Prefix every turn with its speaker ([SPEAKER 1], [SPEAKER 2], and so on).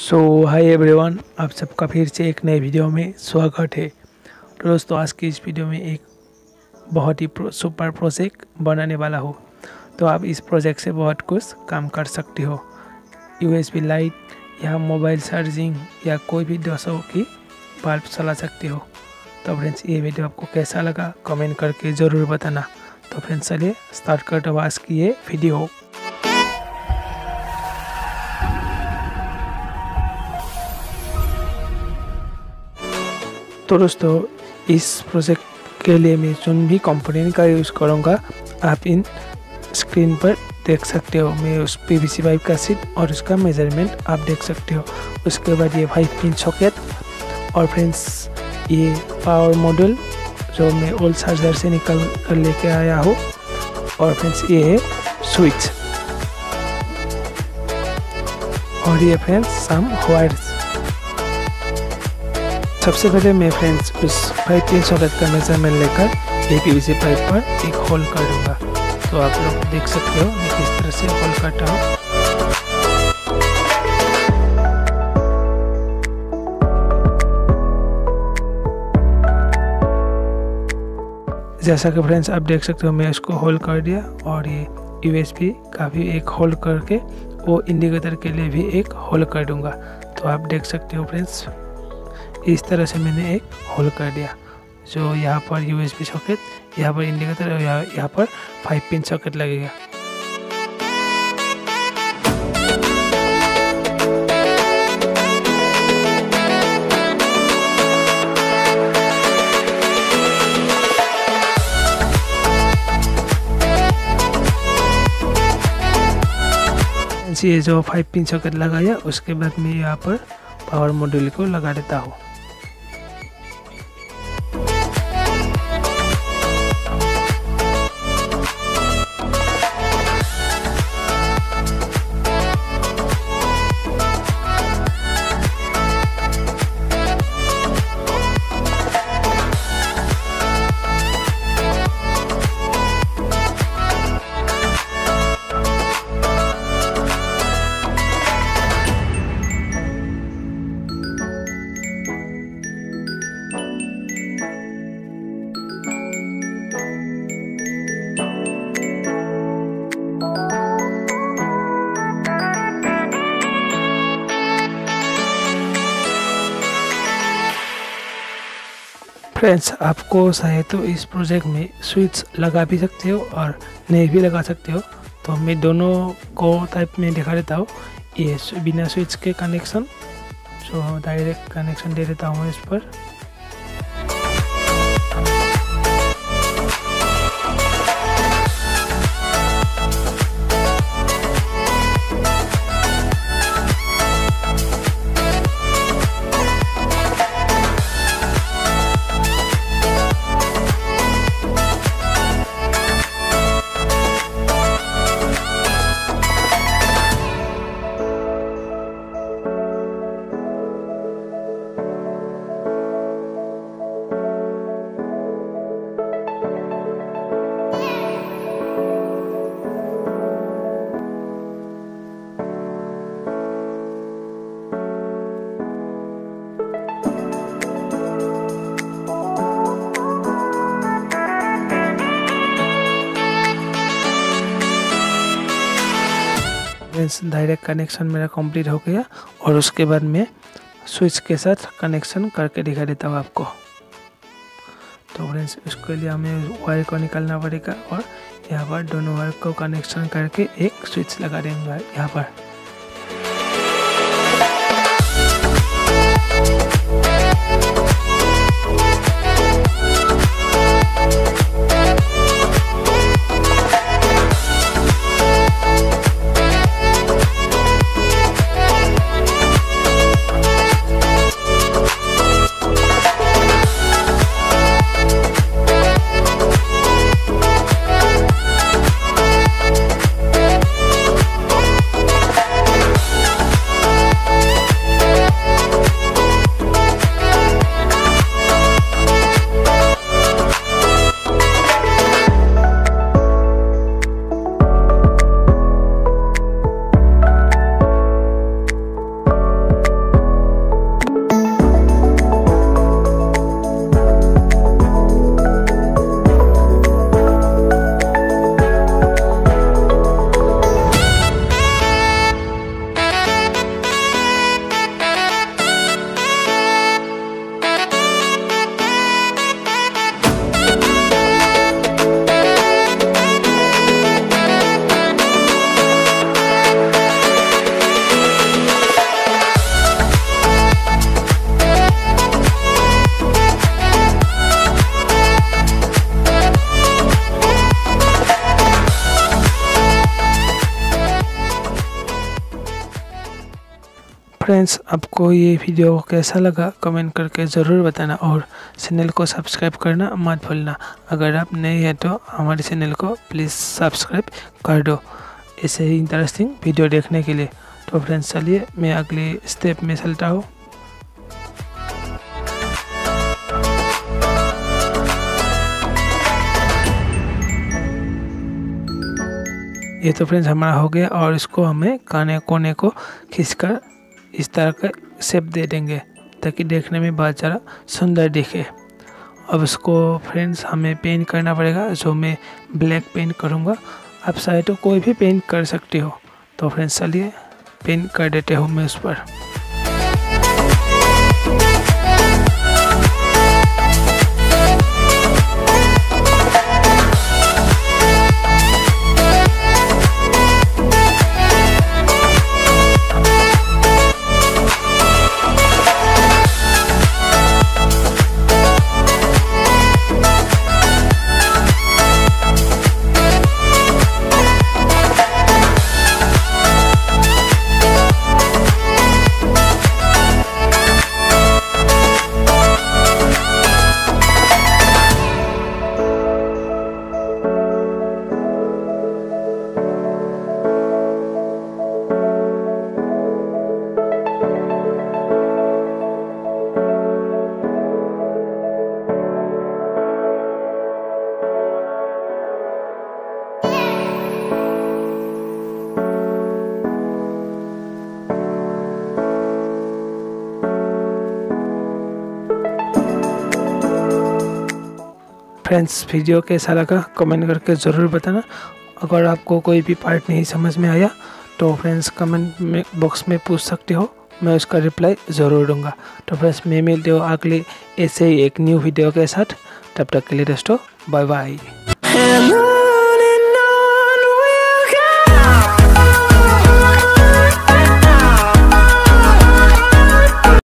[SPEAKER 1] सो hi everyone, आप सबका फिर से एक नए वीडियो में स्वागत है। तो दोस्तों, आज की इस वीडियो में एक बहुत ही सुपर प्रोजेक्ट बनाने वाला हूँ। तो आप इस प्रोजेक्ट से बहुत कुछ काम कर सकते हो। यूएसबी लाइट या मोबाइल चार्जिंग या कोई भी डोस्टो की बल्ब चला सकते हो। तो फ्रेंड्स, ये वीडियो आपको कैसा लगा कमेंट करके ज़रूर बताना। तो फ्रेंड्स, चलिए स्टार्ट करते हैं आज की ये वीडियो। तो दोस्तों, इस प्रोजेक्ट के लिए मैं जो भी कंपोनेंट का यूज़ करूँगा आप इन स्क्रीन पर देख सकते हो। मैं उस पीवीसी पाइप का सीट और उसका मेजरमेंट आप देख सकते हो। उसके बाद ये 5 पिन सॉकेट और फ्रेंड्स ये पावर मॉड्यूल जो मैं ओल्ड चार्जर से निकल कर लेके आया हूँ। और फ्रेंड्स ये है स्विच और ये फ्रेंड्स सम वायर्स। सबसे पहले मैं फ्रेंड्स उस 5 पिन सॉकेट का मेजरमेंट लेकर ये पीवीसी पाइप पर एक होल कर दूंगा। तो आप लोग देख सकते हो मैं किस तरह से होल करता हूँ। जैसा कि फ्रेंड्स आप देख सकते हो मैं इसको होल कर दिया और ये यूएसबी का भी एक होल करके वो इंडिकेटर के लिए भी एक होल कर दूंगा। तो आप देख सकते हो फ्रेंड्स, इस तरह से मैंने एक होल कर दिया। जो यहाँ पर यूएसबी सॉकेट, यहाँ पर इंडिकेटर और यहाँ पर 5 पिन सॉकेट लगेगा। ये जो 5 पिन सॉकेट लगाया उसके बाद मैं यहाँ पर पावर मॉड्यूल को लगा देता हूँ। फ्रेंड्स, आपको चाहे तो इस प्रोजेक्ट में स्विच लगा भी सकते हो और नहीं भी लगा सकते हो। तो मैं दोनों को टाइप में दिखा देता हूँ। ये बिना स्विच के कनेक्शन, जो डायरेक्ट कनेक्शन दे देता हूँ इस पर। डायरेक्ट कनेक्शन मेरा कंप्लीट हो गया और उसके बाद मैं स्विच के साथ कनेक्शन करके दिखा देता हूँ आपको। तो फ्रेंड्स, उसके लिए हमें वायर को निकालना पड़ेगा और यहाँ पर दोनों वायर को कनेक्शन करके एक स्विच लगा देंगे यहाँ पर। फ्रेंड्स, आपको ये वीडियो कैसा लगा कमेंट करके ज़रूर बताना और चैनल को सब्सक्राइब करना मत भूलना। अगर आप नए हैं तो हमारे चैनल को प्लीज़ सब्सक्राइब कर दो ऐसे ही इंटरेस्टिंग वीडियो देखने के लिए। तो फ्रेंड्स, चलिए मैं अगले स्टेप में चलता हूँ। ये तो फ्रेंड्स हमारा हो गया और इसको हमें कोने को खींचकर इस तरह का शेप दे देंगे ताकि देखने में बहुत ज़्यादा सुंदर दिखे। अब इसको फ्रेंड्स हमें पेंट करना पड़ेगा, जो मैं ब्लैक पेंट करूँगा। आप चाहे तो कोई भी पेंट कर सकते हो। तो फ्रेंड्स चलिए पेंट कर देते हूँ मैं उस पर। फ्रेंड्स, वीडियो कैसा लगा कमेंट करके ज़रूर बताना। अगर आपको कोई भी पार्ट नहीं समझ में आया तो फ्रेंड्स कमेंट में बॉक्स में पूछ सकते हो, मैं उसका रिप्लाई ज़रूर दूंगा। तो फ्रेंड्स, मैं मिलते हो अगले ऐसे ही एक न्यू वीडियो के साथ। तब तक के लिए दोस्तों, बाय बाय।